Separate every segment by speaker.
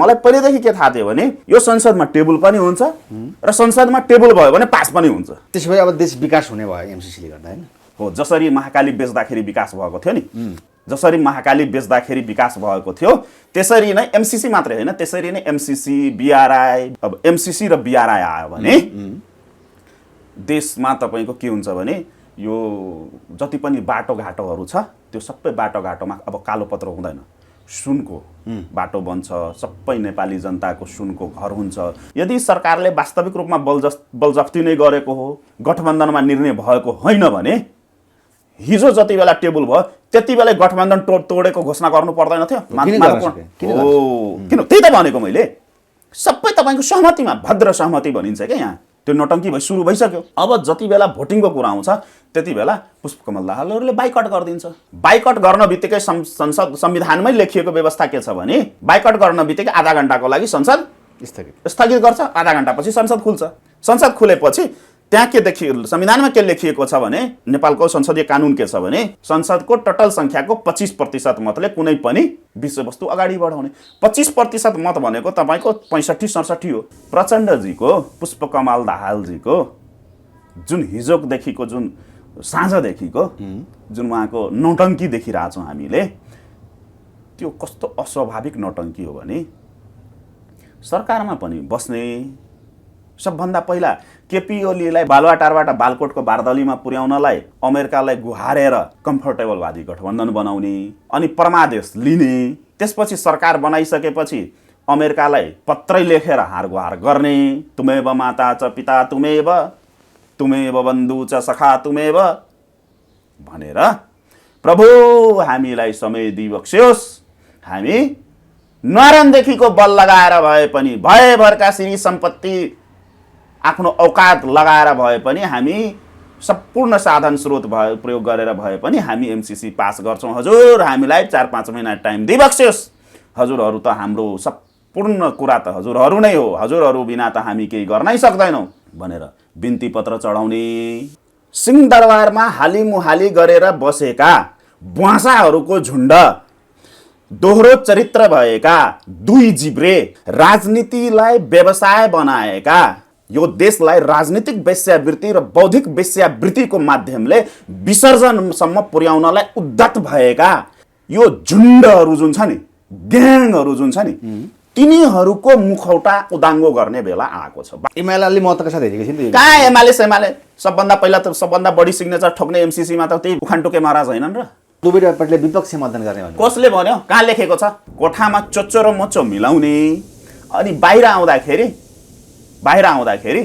Speaker 1: मलाई पहिलेदेखि के थाहा थियो भने यो संसदमा टेबल पनि हुन्छ र संसदमा टेबल भयो भने पास पनि हुन्छ।
Speaker 2: त्यसो भए अब देश विकास हुने भयो एमसीसीले गर्दा हैन?
Speaker 1: हो, जसरी महाकाली बेच्दाखेरि विकास भएको थियो नि, जसरी महाकाली बेच्दाखेरि विकास भएको थियो त्यसरी नै एमसीसी मात्रै होइन, त्यसरी नै एमसीसी बीआरआई, अब एमसीसी र बीआरआई आयो भने देशमा तपाईको के हुन्छ भने यो जति पनि बाटोघाटोहरू छ त्यो सबै बाटोघाटोमा अब कालोपत्र हुँदैन, सुनको बाटो बन्छ, सबै नेपाली जनताको सुनको घर हुन्छ। यदि सरकारले वास्तविक रूपमा बलजफ्ती नै गरेको हो, गठबन्धनमा निर्णय भएको होइन भने हिजो जति बेला टेबल भयो त्यति बेला गठबन्धन तोडेको घोषणा गर्नु पर्दैन थियो? किन? त्यही त भनेको मैले, सबै तपाईको सहमतिमा, भद्र सहमति भनिन्छ क्या यहाँ। त्यो नौटंकी भइ सुरु भइसक्यो। अब जति बेला भोटिङको कुरा आउँछ त्यति बेला पुष्पकमल दाहालहरूले बाइकट गरिदिन्छ। बाइकट गर्न बित्तिकै संसद संविधानमै लेखिएको व्यवस्था के छ भने बाइकट गर्न बित्तिकै आधा घण्टाको लागि संसद स्थगित गर्छ, आधा घण्टापछि संसद खुल्छ। संसद खुलेपछि त्यहाँ के देखियो, संविधानमा के लेखिएको छ भने नेपालको संसदीय कानुन के छ भने संसदको टोटल संख्याको 25% मतले कुनै पनि विषयवस्तु अगाडि बढाउने। 25% मत भनेको तपाईको 65-67 हो। प्रचण्डजीको, पुष्पकमल दाहालजीको जुन हिजोदेखिको, जुन साँझदेखिको जुन उहाँको नौटंकी देखिरहेछौँ हामीले, त्यो कस्तो अस्वाभाविक नौटंकी हो भने सरकारमा पनि बस्ने, सबभन्दा पहिला केपी ओलीलाई बालुवाटारबाट बालकोटको बारदलीमा पुर्याउनलाई अमेरिकालाई गुहारेर कम्फर्टेबलवादी गठबन्धन बनाउने अनि परमादेश लिने, त्यसपछि सरकार बनाइसकेपछि अमेरिकालाई पत्रै लेखेर हारगुहार गर्ने, तुमेव माता च पिता तुमेव, तुमेव बन्धु च सखा तुमेव भनेर प्रभु हामीलाई समय दिइबक्स्योस्, हामी नरनदेखिको बल लगाएर भए पनि, भयभरका श्री सम्पत्ति आफ्नो औकात लगाएर भए पनि, हामी सम्पूर्ण साधन स्रोत प्रयोग गरेर भए पनि हामी एमसीसी पास गर्छौँ हजुर, हामीलाई 4-5 महिना टाइम दिइबक्स्योस्, हजुरहरू त हाम्रो सम्पूर्ण कुरा त हजुरहरू नै हो, हजुरहरू बिना त हामी केही गर्नै सक्दैनौँ भनेर बिन्ती पत्र चढाउने। सिंहदरबारमा हालिमुहाली गरेर बसेका बुवासाहरूको झुण्ड, दोहोरो चरित्र भएका दुई जिब्रे, राजनीतिलाई व्यवसाय बनाएका, यो देशलाई राजनीतिक वेश्यावृत्ति र बौद्धिक वेश्यावृत्तिको माध्यमले विसर्जनसम्म पुर्याउनलाई उद्धत भएका यो झुण्डहरू जुन छ नि, ग्याङहरू जुन छ नि, तिनीहरूको मुखौटा उदाङ्गो गर्ने बेला आएको छ।
Speaker 2: एमाले महत्त्वका साथ हेरेको थियो नि।
Speaker 1: कहाँ एमाले सबभन्दा पहिला त सबभन्दा बढी सिग्नेचर ठोक्ने एमसीसीमा त त्यही उखानटोके महाराज होइनन् र?
Speaker 2: दुवै पार्टीले विपक्ष मतदान गर्ने भन्यो।
Speaker 1: कसले भन्यो? कहाँ लेखेको छ? कोठामा चोच्चो र मोचो मिलाउने अनि बाहिर आउँदाखेरि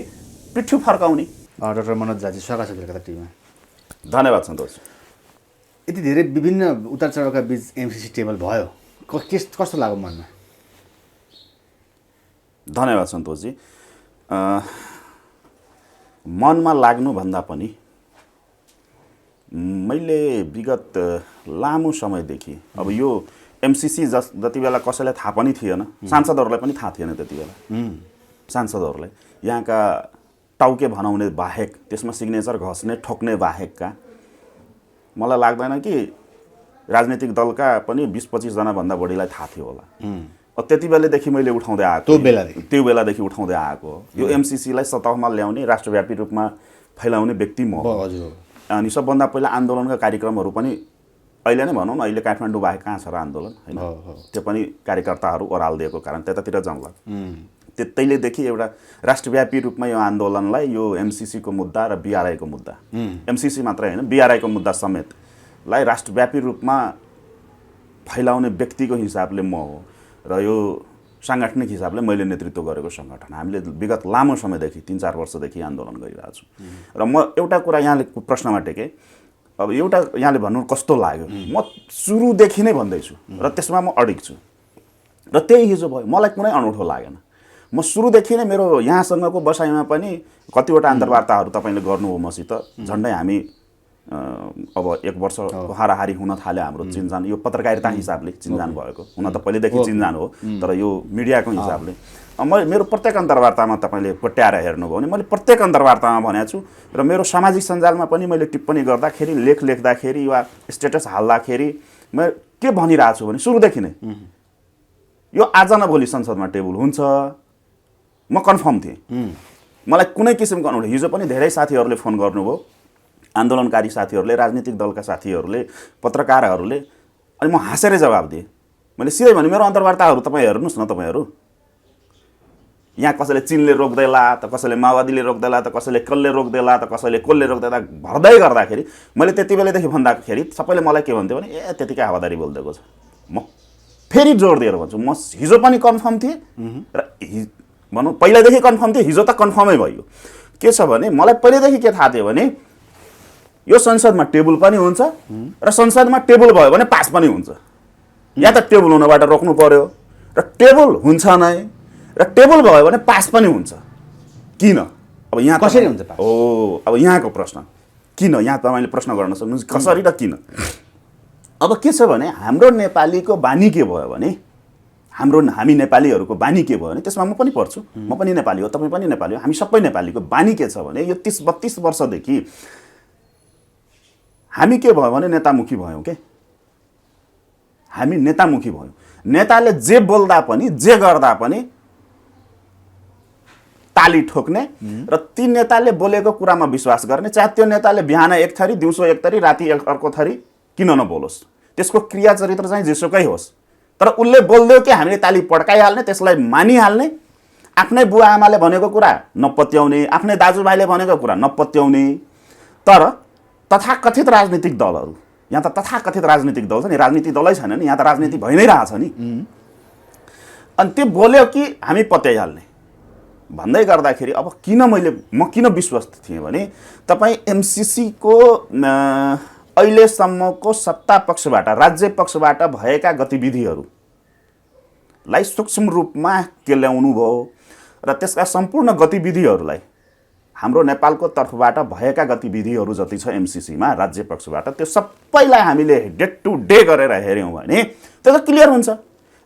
Speaker 1: पिठ्यु फर्काउने।
Speaker 2: डाक्टर मनोज झाजी, स्वागत छ कलकत्ता टिभीमा।
Speaker 1: धन्यवाद सन्तोष।
Speaker 2: यति धेरै विभिन्न उतार चढावका बीच एमसीसी टेबल भयो, कस्तो लाग्यो मनमा?
Speaker 1: धन्यवाद सन्तोषजी। मनमा लाग्नुभन्दा पनि मैले विगत लामो समयदेखि, अब यो एमसीसी जति बेला कसैलाई थाहा पनि थिएन, सांसदहरूलाई पनि थाहा थिएन त्यति बेला, सांसदहरूलाई यहाँका टाउके भनाउने बाहेक, त्यसमा सिग्नेचर घस्ने ठोक्ने बाहेकका मलाई लाग्दैन कि राजनीतिक दलका पनि 20-25 जनाभन्दा बढीलाई थाहा थियो होला। त्यति बेलादेखि मैले उठाउँदै आएको, त्यो बेलादेखि उठाउँदै आएको यो एमसीसीलाई सतहमा ल्याउने, राष्ट्रव्यापी रूपमा फैलाउने व्यक्ति म हो। अनि सबभन्दा पहिला आन्दोलनका कार्यक्रमहरू पनि अहिले नै भनौँ न, अहिले काठमाडौँ बाहेक कहाँ छ र आन्दोलन होइन, त्यो पनि कार्यकर्ताहरू ओह्राल दिएको कारण त्यतातिर जाउँला। त्यतिलेदेखि एउटा राष्ट्रव्यापी रूपमा यो आन्दोलनलाई, यो एमसीसीको मुद्दा र बीआरआईको मुद्दा, एमसीसी मात्रै होइन बीआरआईको मुद्दा समेतलाई राष्ट्रव्यापी रूपमा फैलाउने व्यक्तिको हिसाबले म हो र यो साङ्गठनिक हिसाबले मैले नेतृत्व गरेको सङ्गठन। हामीले विगत लामो समयदेखि 3-4 वर्षदेखि आन्दोलन गरिरहेको छु र म एउटा कुरा यहाँले प्रश्नमा टेकेँ, अब एउटा यहाँले भन्नु कस्तो लाग्यो, म सुरुदेखि नै भन्दैछु र त्यसमा म अडिग छु र त्यही हिजो भयो, मलाई कुनै अनौठो लागेन। म सुरुदेखि नै मेरो यहाँसँगको बसाइमा पनि कतिवटा अन्तर्वार्ताहरू तपाईँले गर्नुभयो मसित, झन्डै हामी अब 1 वर्ष हाराहारी हुन थाल्यो हाम्रो चिन्जान, यो पत्रकारिता हिसाबले चिन्जान भएको, हुन त पहिलेदेखि चिन्जान हो तर यो मिडियाको हिसाबले मेरो प्रत्येक अन्तर्वार्तामा तपाईँले कोट्याएर हेर्नुभयो भने मैले प्रत्येक अन्तर्वार्तामा भनेको छु र मेरो सामाजिक सञ्जालमा पनि मैले टिप्पणी गर्दाखेरि, लेख लेख्दाखेरि वा स्टेटस हाल्दाखेरि म के भनिरहेको छु भने सुरुदेखि नै यो आज न भोलि संसदमा टेबल हुन्छ, म कन्फर्म थिएँ। मलाई कुनै किसिमको अनुभव, हिजो पनि धेरै साथीहरूले फोन गर्नुभयो, आन्दोलनकारी साथीहरूले, राजनीतिक दलका साथीहरूले, पत्रकारहरूले, अनि म हाँसेरै जवाब दिएँ। मैले सिधै भने मेरो अन्तर्वार्ताहरू तपाईँ हेर्नुहोस् न, तपाईँहरू यहाँ कसैले चिनले रोक्दैला त, कसैले माओवादीले रोक्दैला त, कसैले कसले रोक्दैला त, कसैले कसले रोक्दैला, भर्दै गर्दाखेरि मैले त्यति बेलादेखि भन्दाखेरि सबैले मलाई के भन्थ्यो भने ए त्यतिकै हावादारी बोलिदिएको छ। म फेरि जोड दिएर भन्छु, म हिजो पनि कन्फर्म थिएँ र भनौँ पहिल्यैदेखि कन्फर्म थिएँ, हिजो त कन्फर्मै भयो। के छ भने मलाई पहिल्यैदेखि के थाहा थियो भने यो संसदमा टेबल पनि हुन्छ र संसदमा टेबल भयो भने पास पनि हुन्छ। या त टेबल हुनबाट रोक्नु पर्यो र टेबल हुन्छ नै, र टेबल भयो भने पास पनि हुन्छ। किन? अब यहाँ
Speaker 2: कसरी हुन्छ पास?
Speaker 1: अब यहाँको प्रश्न किन, यहाँ तपाईँले प्रश्न गर्न सक्नुहुन्छ कसरी र किन। अब के छ भने हाम्रो नेपालीको बानी के भयो भने, हामी नेपालीहरूको बानी के भयो भने, त्यसमा म पनि पर्छु, म पनि नेपाली हो, तपाईँ पनि नेपाली हो, हामी सबै नेपालीको बानी के छ भने यो 30-32 वर्षदेखि हामी के भयो भने नेतामुखी भयौँ के। हामी नेतामुखी भयौँ। नेताले जे बोल्दा पनि जे गर्दा पनि ताली ठोक्ने र ती नेताले बोलेको कुरामा विश्वास गर्ने, चाहे त्यो नेताले बिहान एक थरी, दिउँसो एक थरी, राति अर्को थरी किन नबोलोस्, त्यसको क्रिया चरित्र चाहिँ जेसुकै होस्, तर उसले बोल्दियो कि हामीले ताली पड्काइहाल्ने, त्यसलाई मानिहाल्ने, आफ्नै बुवा आमाले भनेको कुरा नपत्याउने, आफ्नै दाजुभाइले भनेको कुरा नपत्याउने। तर तथाकथित राजनीतिक दलहरू, यहाँ त तथाकथित राजनीतिक दल छ नि, राजनीतिक दलै छैन नि, यहाँ त राजनीति भइ नै रहेछ नि। अनि त्यो बोल्यो कि हामी पत्याइहाल्ने भन्दै गर्दाखेरि अब म किन विश्वस्त थिएँ भने तपाईँ एमसिसीको अहिलेसम्मको सत्ता पक्षबाट, राज्य पक्षबाट भएका गतिविधिहरूलाई सूक्ष्म रूपमा केल्याउनु भयो र त्यसका सम्पूर्ण गतिविधिहरूलाई हाम्रो नेपालको तर्फबाट भएका गतिविधिहरू जति छ एमसिसीमा राज्य पक्षबाट, त्यो सबैलाई हामीले डे टु डे गरेर हेऱ्यौँ भने त्यो त क्लियर हुन्छ।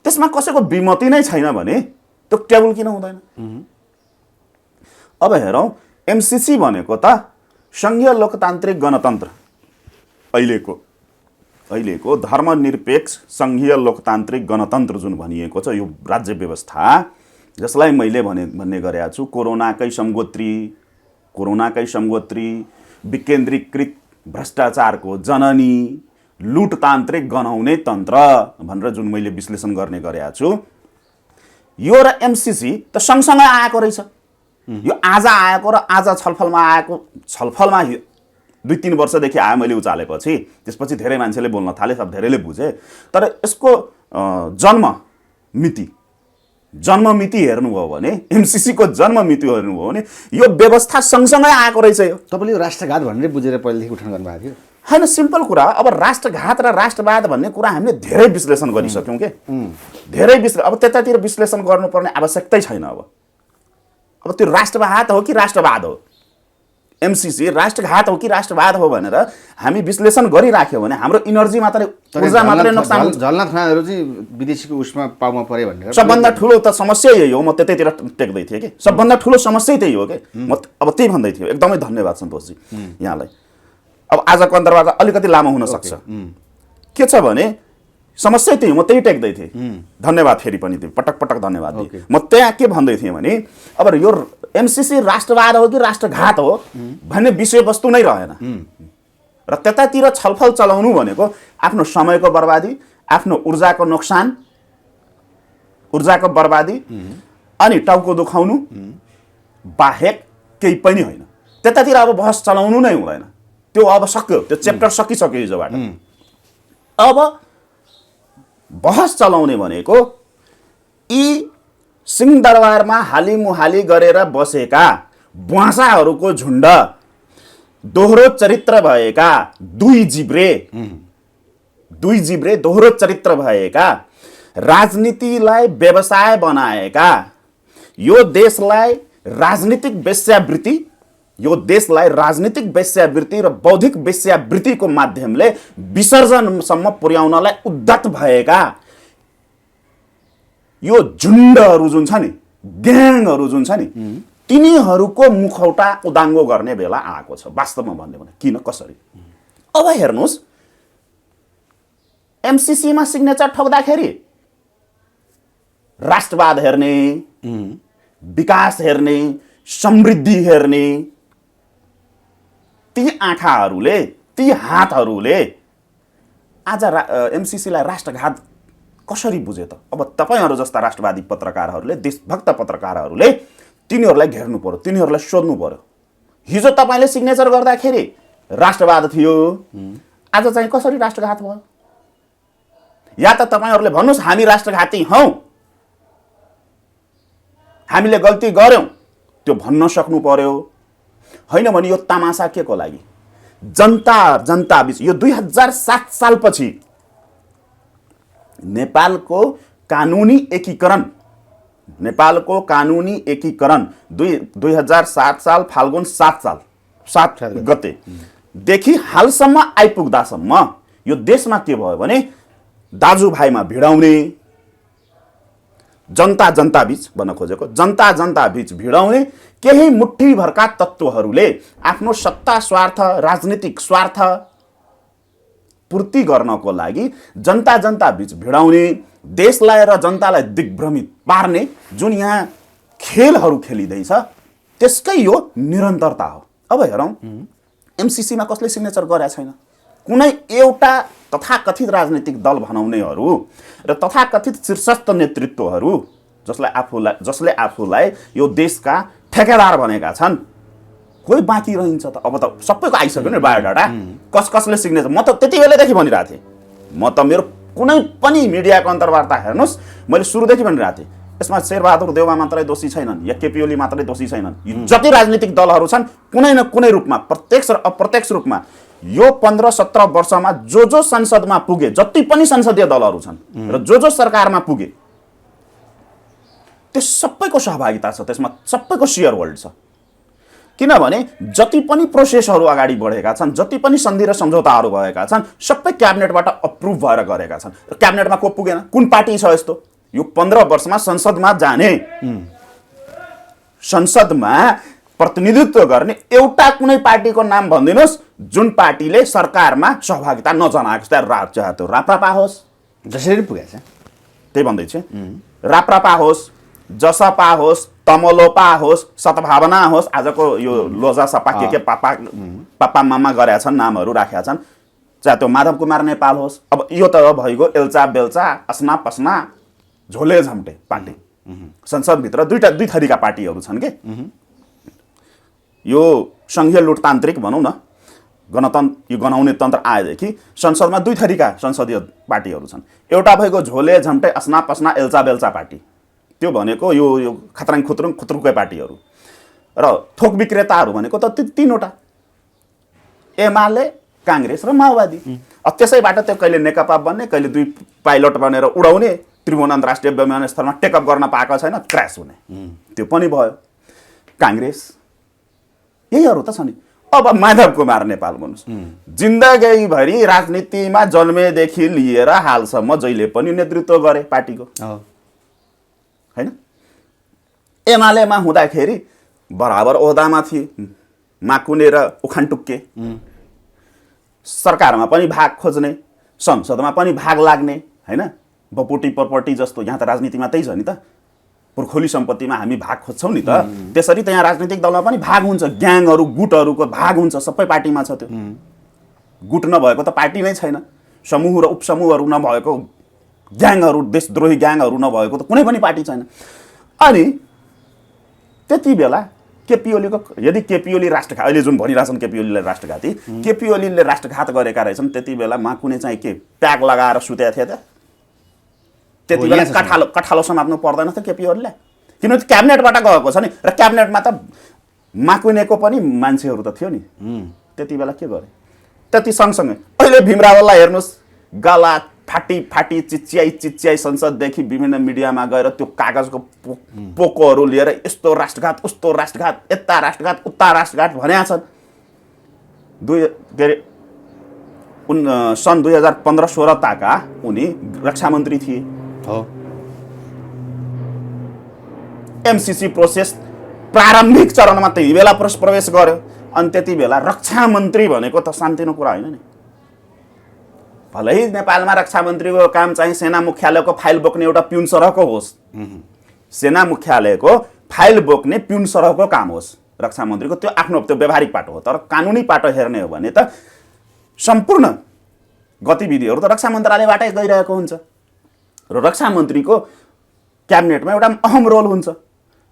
Speaker 1: त्यसमा कसैको विमति नै छैन भने त्यो टेबल किन हुँदैन? अब हेरौँ, एमसिसी भनेको त सङ्घीय लोकतान्त्रिक गणतन्त्र, अहिलेको धर्मनिरपेक्ष सङ्घीय लोकतान्त्रिक गणतन्त्र जुन भनिएको छ, यो राज्य व्यवस्था जसलाई मैले भन्ने गरेको छु कोरोनाकै सङ्गोत्री, विकेन्द्रीकृत भ्रष्टाचारको जननी, लुटतान्त्रिक गनाउने तन्त्र भनेर जुन मैले विश्लेषण गर्ने गरेको छु, यो र एमसिसी त सँगसँगै आएको रहेछ। यो आज आएको र आज छलफलमा 2-3 वर्षदेखि आयो, मैले उचालेपछि त्यसपछि धेरै मान्छेले बोल्न थाले, सब धेरैले बुझे। तर यसको जन्ममिति हेर्नुभयो भने, एमसिसीको जन्ममिति हेर्नुभयो भने यो व्यवस्था सँगसँगै आएको रहेछ। यो
Speaker 2: तपाईँले यो राष्ट्रघात भनेर बुझेर पहिलेदेखि उठान गर्नुभएको थियो?
Speaker 1: होइन, सिम्पल कुरा। अब राष्ट्रघात र राष्ट्रवाद भन्ने कुरा हामीले धेरै विश्लेषण गरिसक्यौँ के, अब त्यतातिर विश्लेषण गर्नुपर्ने आवश्यकतै छैन। अब त्यो राष्ट्रघात हो कि राष्ट्रवाद हो, एमसिसी राष्ट्रघात हो कि राष्ट्रवाद हो भनेर हामी विश्लेषण गरिराख्यौँ भने हाम्रो इनर्जी मात्रै, ऊर्जा मात्रै नोक्सान हुन्छ।
Speaker 2: झलनाथ खनालहरू चाहिँ विदेशीको उसमा पाउमा परे भनेर
Speaker 1: सबभन्दा ठुलो त समस्या यही हो। म त्यतैतिर टेक्दै थिएँ कि सबभन्दा ठुलो समस्या त्यही हो कि म अब त्यही भन्दै थियो। एकदमै धन्यवाद सन्तोषजी यहाँलाई। अब आजको अन्तर्वार्ता अलिकति लामो हुन सक्छ। के छ भने समस्या त्यही, म त्यही टेक्दै थिएँ। धन्यवाद फेरि पनि त्यो पटक धन्यवाद दिएँ। म त्यहाँ के भन्दै थिएँ भने अब यो एमसिसी राष्ट्रवाद हो कि राष्ट्रघात हो भन्ने विषयवस्तु नै रहेन र त्यतातिर छलफल चलाउनु भनेको आफ्नो समयको बर्बादी, आफ्नो ऊर्जाको नोक्सान, ऊर्जाको बर्बादी अनि टाउको दुखाउनु बाहेक केही पनि होइन। त्यतातिर अब बहस चलाउनु नै हुँदैन। त्यो अब सक्यो, त्यो च्याप्टर सकिसक्यो हिजोबाट। अब बहस चलाउने भनेको यी सिंहदरबारमा हालिमुहाली गरेर बसेका बुवासाहरूको झुन्ड, दोहोरो चरित्र भएका दुई जिब्रे दोहोरो चरित्र भएका, राजनीतिलाई व्यवसाय बनाएका, यो देशलाई राजनीतिक वेश्यावृत्ति र बौद्धिक वेश्यावृत्तिको माध्यमले विसर्जनसम्म पुर्याउनलाई उद्धत भएका यो झुन्डहरू जुन छ नि, ग्याङहरू जुन छ नि, तिनीहरूको मुखौटा उदाङ्गो गर्ने बेला आएको छ वास्तवमा भन्ने भने। किन, कसरी? अब हेर्नुहोस्, एमसिसीमा सिग्नेचर ठोक्दाखेरि राष्ट्रवाद हेर्ने, विकास हेर्ने, समृद्धि हेर्ने ती आँखाहरूले, ती हातहरूले आज एमसीसीलाई राष्ट्रघात कसरी बुझे त? अब तपाईहरू जस्ता राष्ट्रवादी पत्रकारहरूले, देशभक्त पत्रकारहरूले तिनीहरूलाई घेर्नु पर्यो, तिनीहरूलाई सोध्नु पर्यो। हिजो तपाईँले सिग्नेचर गर्दाखेरि राष्ट्रवाद थियो, आज चाहिँ कसरी राष्ट्रघात भयो? या त तपाईँहरूले भन्नुहोस् हामी राष्ट्रघाती हौँ, हामीले गल्ती गर्यौँ, त्यो भन्न सक्नु पर्यो। होइन भने यो तमासा के को लागि? जनता बीच यो 2007 सालपछि नेपालको कानुनी एकीकरण 2007 साल फाल्गुन 7 गतेदेखि हालसम्म आइपुग्दासम्म यो देशमा के भयो भने दाजुभाइमा भिडाउने, जनता बीच भन्न खोजेको जनता बीच भिडाउने केही मुठ्ठीभरका तत्त्वहरूले आफ्नो सत्ता स्वार्थ, राजनीतिक स्वार्थ पूर्ति गर्नको लागि जनता बीच भिडाउने, देशलाई र जनतालाई दिग्भ्रमित पार्ने जुन यहाँ खेलहरू खेलिँदैछ त्यसकै यो निरन्तरता हो। अब हेरौँ एमसीसीमा कसले सिग्नेचर गरेका छैन। कुनै एउटा तथाकथित राजनीतिक दल भनाउनेहरू र तथाकथित शीर्षस्थ नेतृत्वहरू जसले आफूलाई यो देशका ठेकेदार भनेका छन्, कोही बाँकी रहन्छ त? अब त सबैको आइसक्यो नि बायोडाटा, कसले सिग्नेचर। म त त्यति बेलादेखि भनिरहेको थिएँ, म त मेरो कुनै पनि मिडियाको अन्तर्वार्ता हेर्नुहोस्, मैले सुरुदेखि भनिरहेको थिएँ यसमा शेरबहादुर देउवा मात्रै दोषी छैनन् या केपी ओली मात्रै दोषी छैनन्। यी जति राजनीतिक दलहरू छन् कुनै न कुनै रूपमा, प्रत्यक्ष र अप्रत्यक्ष रूपमा यो 15-17 वर्षमा जो संसदमा पुगे, जति पनि संसदीय दलहरू छन् र जो सरकारमा पुगे, त्यो सबैको सहभागिता छ, त्यसमा सबैको सेयर होल्ड छ। किनभने जति पनि प्रोसेसहरू अगाडि बढेका छन्, जति पनि सन्धि र सम्झौताहरू भएका छन्, सबै क्याबिनेटबाट अप्रुभ भएर गरेका छन्। क्याबिनेटमा को पुगेन? कुन पार्टी छ यस्तो यो 15 वर्षमा संसदमा जाने, संसदमा प्रतिनिधित्व गर्ने एउटा कुनै पार्टीको नाम भनिदिनुहोस् जुन पार्टीले सरकारमा सहभागिता नजनाएको छ। चाहे त्यो राप्रपा होस्,
Speaker 2: जसरी पुगेछ
Speaker 1: त्यही भन्दैछु, राप्रपा होस्, जसपा होस्, तमलोपा होस्, सद्भावना होस्, आजको यो लोजा सपा के पापा मामा गरेका छन्, नामहरू राखेका छन्, चाहे त्यो माधव कुमार नेपाल होस्। अब यो त भइगयो एल्चा बेल्चा, अस्ना पस्ना, झोले झम्टे पार्टी। संसदभित्र दुई थरीका पार्टीहरू छन् के, यो सङ्घीय लुटतान्त्रिक भनौँ न, गणतन्त्र, यो गनाउने तन्त्र आएदेखि संसदमा दुई थरीका संसदीय पार्टीहरू छन्। एउटा भएको झोले झम्टे, अस्ना पस्ना, एल्चा बेल्चा पार्टी, त्यो भनेको यो खतराङ खुत्रुकै पार्टीहरू। र थोक विक्रेताहरू भनेको त तीनवटा, एमाले, काङ्ग्रेस र माओवादी। त्यसैबाट त्यो कहिले नेकपा बन्ने, कहिले दुई पाइलट बनेर उडाउने, त्रिभुवन अन्तर्राष्ट्रिय विमानस्थलमा टेकअप गर्न पाएको छैन, क्रास हुने, त्यो पनि भयो। काङ्ग्रेस यहीहरू त छ नि। अब माधव कुमार नेपाल भन्नुहोस्, जिन्दगीभरि राजनीतिमा जन्मेदेखि लिएर हालसम्म जहिले पनि नेतृत्व गरे पार्टीको, होइन? एमालेमा हुँदाखेरि बराबर ओहदामा थिए, माकुने र उखान टुक्के, सरकारमा पनि भाग खोज्ने, संसदमा पनि भाग लाग्ने, होइन? बपुटी प्रपर्टी जस्तो यहाँ त राजनीतिमा त्यही छ नि त, पुर्खोली सम्पत्तिमा हामी भाग खोज्छौँ नि त, त्यसरी त यहाँ राजनीतिक दलमा पनि भाग हुन्छ, ग्याङहरू गुटहरूको भाग हुन्छ, सबै पार्टीमा छ। त्यो गुट नभएको त पार्टी नै छैन, समूह र उपसमूहहरू नभएको, ग्याङहरू, देशद्रोही ग्याङहरू नभएको त कुनै पनि पार्टी छैन। अनि त्यति बेला केपी ओलीको, यदि केपी ओली राष्ट्रघात, अहिले जुन भनिरहेछन् केपी ओलीलाई राष्ट्रघाती, केपी ओलीले राष्ट्रघात गरेका रहेछन्, त्यति बेला माकुने चाहिँ के प्याक लगाएर सुतेका थिए त? त्यति बेला कठालो समात्नु पर्दैन थियो केपी ओलीलाई, किनभने क्याबिनेटबाट गएको छ नि, र क्याबिनेटमा त माकुनेको पनि मान्छेहरू त थियो नि। त्यति बेला के गरे? त्यति सँगसँगै अहिले भीमरावलाई हेर्नुहोस्, गला फाटी चिच्याई संसददेखि विभिन्न मिडियामा गएर त्यो कागजको पोकोहरू लिएर यस्तो राष्ट्रघात, उस्तो राष्ट्रघात, यता राष्ट्रघात, उता राष्ट्रघात भनेका छन्। सन् 2015-16 ताका उनी रक्षा मन्त्री थिए। एमसीसी प्रोसेस प्रारम्भिक चरणमा त्यही बेला प्रवेश गर्यो, अनि त्यति बेला रक्षा मन्त्री भनेको त सान्तिनो कुरा होइन नि। भलै नेपालमा रक्षा मन्त्रीको काम चाहिँ सेना मुख्यालयको फाइल बोक्ने एउटा पिउन सरहको होस्, सेना मुख्यालयको फाइल बोक्ने पिउन सरहको काम होस् रक्षा मन्त्रीको, त्यो आफ्नो त्यो व्यावहारिक पाटो हो। तर कानुनी पाटो हेर्ने हो भने त सम्पूर्ण गतिविधिहरू त रक्षा मन्त्रालयबाटै गइरहेको हुन्छ र रक्षा मन्त्रीको क्याबिनेटमा एउटा अहम रोल हुन्छ।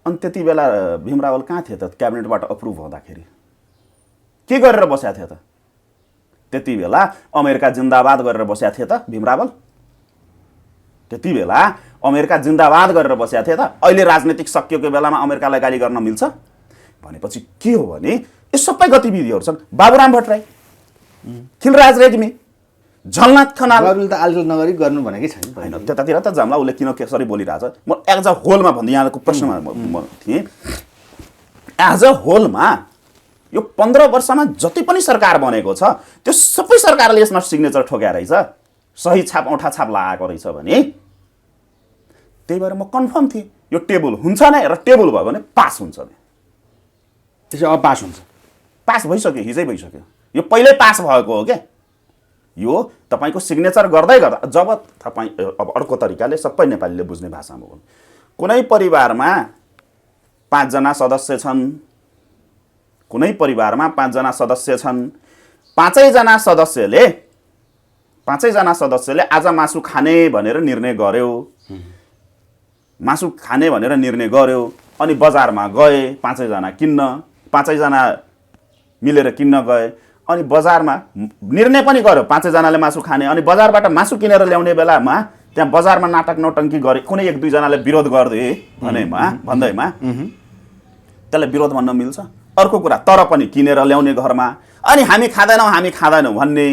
Speaker 1: अनि त्यति बेला भीम रावल कहाँ थिए त क्याबिनेटबाट अप्रुभ हुँदाखेरि? के गरेर बसेका थिए त? त्यति बेला अमेरिका जिन्दाबाद गरेर बसेका थिए त भीम रावल? त्यति बेला अमेरिका जिन्दाबाद गरेर बसेका थिए त? अहिले राजनीतिक सकिएको बेलामा अमेरिकालाई गाली गर्न मिल्छ भनेपछि के हो भने यो सबै गतिविधिहरू छन्। बाबुराम भट्टराई, खिलराज रेग्मी, झलनाथ खनाल
Speaker 2: त आलटल नगरी गर्नु भनेकै छैन।
Speaker 1: होइन, त्यतातिर त जमला उसले किन कसरी बोलिरहेछ। म एज अ होलमा भन्दै यहाँको प्रश्नमा म थिएँ। एज अ होलमा यो 15 वर्षमा जति पनि सरकार बनेको छ त्यो सबै सरकारले यसमा सिग्नेचर ठोक्या रहेछ, सही छाप औँठा छाप लगाएको रहेछ भने त्यही भएर म कन्फर्म थिएँ यो टेबल हुन्छ नै, र टेबल भयो भने पास हुन्छ नि।
Speaker 2: त्यसो अब पास हुन्छ?
Speaker 1: पास भइसक्यो, हिजै भइसक्यो। यो पहिल्यै पास भएको हो क्या। यो तपाईँको सिग्नेचर गर्दै गर्दा जब तपाईँ अब अर्को तरिकाले सबै नेपालीले बुझ्ने भाषामा बोल्नु, कुनै परिवारमा 5 जना सदस्य छन्, कुनै परिवारमा 5 जना सदस्य छन्, पाँचैजना सदस्यले आज मासु खाने भनेर निर्णय गर्यो, मासु खाने भनेर निर्णय गर्यो, अनि बजारमा गए पाँचैजना किन्न, पाँचैजना मिलेर किन्न गए, अनि बजारमा निर्णय पनि गर्यो पाँचैजनाले मासु खाने, अनि बजारबाट मासु किनेर ल्याउने बेलामा त्यहाँ बजारमा नाटक नौटङ्की गरे, कुनै 1-2 जनाले विरोध गर्दै भन्दैमा त्यसलाई विरोध भन्न मिल्छ? अर्को कुरा, तर पनि किनेर ल्याउने घरमा, अनि हामी खाँदैनौँ भन्ने,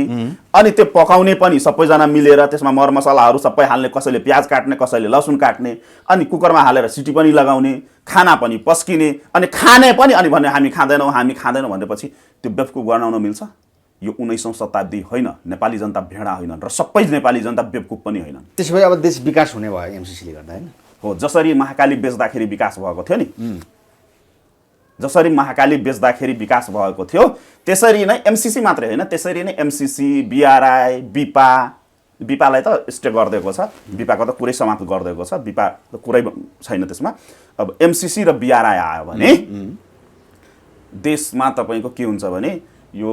Speaker 1: अनि त्यो पकाउने पनि सबैजना मिलेर त्यसमा मरमसलाहरू सबै हाल्ने, कसैले प्याज काट्ने, कसैले लसुन काट्ने, अनि कुकरमा हालेर सिटी पनि लगाउने, खाना पनि पस्किने, अनि खाने पनि, अनि भन्ने हामी खाँदैनौँ भनेपछि त्यो बेवकुफ बनाउन मिल्छ? यो 19औं शताब्दी होइन, नेपाली जनता भेडा होइनन् र सबै नेपाली जनता बेवकुफ पनि होइनन्।
Speaker 2: त्यसो भए अब देश विकास हुने भयो एमसीसीले गर्दा, होइन?
Speaker 1: हो, जसरी महाकाली बेच्दाखेरि विकास भएको थियो नि, जसरी महाकाली बेच्दाखेरि विकास भएको थियो त्यसरी नै एमसीसी मात्रै होइन, त्यसरी नै एमसीसी, बीआरआई, बिपालाई त स्टे गरिदिएको छ, बिपाको त कुरै समाप्त गरिदिएको छ, बिपा त कुरै छैन त्यसमा। अब एमसीसी र बीआरआई आयो भने देशमा तपाईँको के हुन्छ भने यो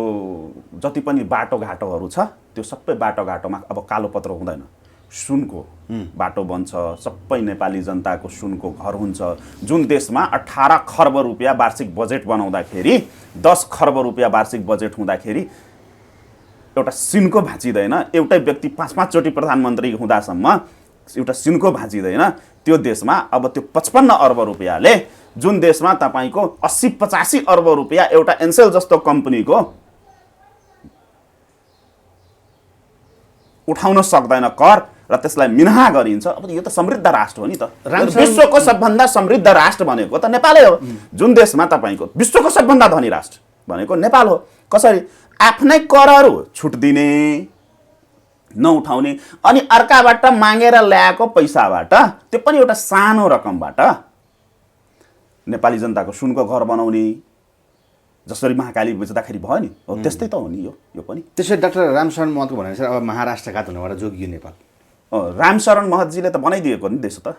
Speaker 1: जति पनि बाटोघाटोहरू छ त्यो सबै बाटोघाटोमा अब कालोपत्र हुँदैन, सुनको बाटो बन्छ, सबै नेपाली जनताको सुनको घर हुन्छ। जुन देशमा 18 खर्ब रुपियाँ वार्षिक बजेट बनाउँदाखेरि, 10 खर्ब रुपियाँ वार्षिक बजेट हुँदाखेरि एउटा सिनको भाँचिँदैन, एउटै व्यक्ति 5-5 चोटि प्रधानमन्त्री हुँदासम्म एउटा सिनको भाँचिँदैन, त्यो देशमा अब त्यो 55 अर्ब रुपियाँले, जुन देशमा तपाईँको 80-85 अर्ब रुपियाँ एउटा एन्सेल जस्तो कम्पनीको उठाउन सक्दैन कर र त्यसलाई मिनहा गरिन्छ। अब यो त समृद्ध राष्ट्र हो नि त, विश्वको सबभन्दा समृद्ध राष्ट्र भनेको त नेपालै हो। जुन देशमा तपाईँको विश्वको सबभन्दा धनी राष्ट्र भनेको नेपाल हो। कसरी? आफ्नै करहरू छुट दिने, नउठाउने, अनि अर्काबाट मागेर ल्याएको पैसाबाट, त्यो पनि एउटा सानो रकमबाट नेपाली जनताको सुनको घर बनाउने, जसरी महाकाली बेच्दाखेरि भयो नि, हो त्यस्तै त हो नि यो पनि।
Speaker 2: त्यसै डाक्टर रामशरण महतको भनाइ छ अब महाराष्ट्रघात हुनबाट जोगियो नेपाल।
Speaker 1: रामशरण महतजीले त बनाइदिएको नि देश त,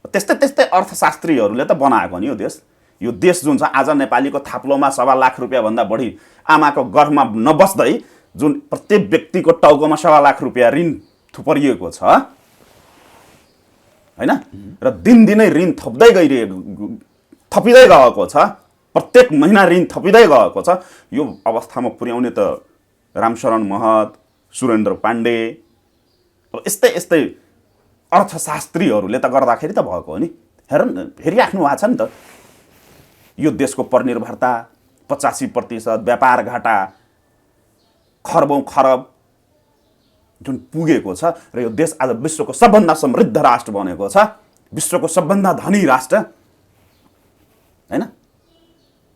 Speaker 1: त्यस्तै अर्थशास्त्रीहरूले त बनाएको नि यो देश। यो देश जुन छ आज नेपालीको थाप्लोमा 1.25 लाख रुपियाँभन्दा बढी आमाको गर्भमा नबस्दै जुन प्रत्येक व्यक्तिको टाउकोमा 1.25 लाख रुपियाँ ऋण थुपरिएको छ होइन, र दिनदिनै ऋण थपिँदै गएको छ, प्रत्येक महिना ऋण थपिँदै गएको छ। यो अवस्थामा पुर्याउने त रामशरण महत, सुरेन्द्र पाण्डे, यस्तै अर्थशास्त्रीहरूले त गर्दाखेरि त भएको हो नि। हेरिराख्नु भएको छ नि त, यो देशको परनिर्भरता 85% व्यापार घाटा खरबौँ खरब जुन पुगेको छ, र यो देश आज विश्वको सबभन्दा समृद्ध राष्ट्र बनेको छ, विश्वको सबभन्दा धनी राष्ट्र होइन।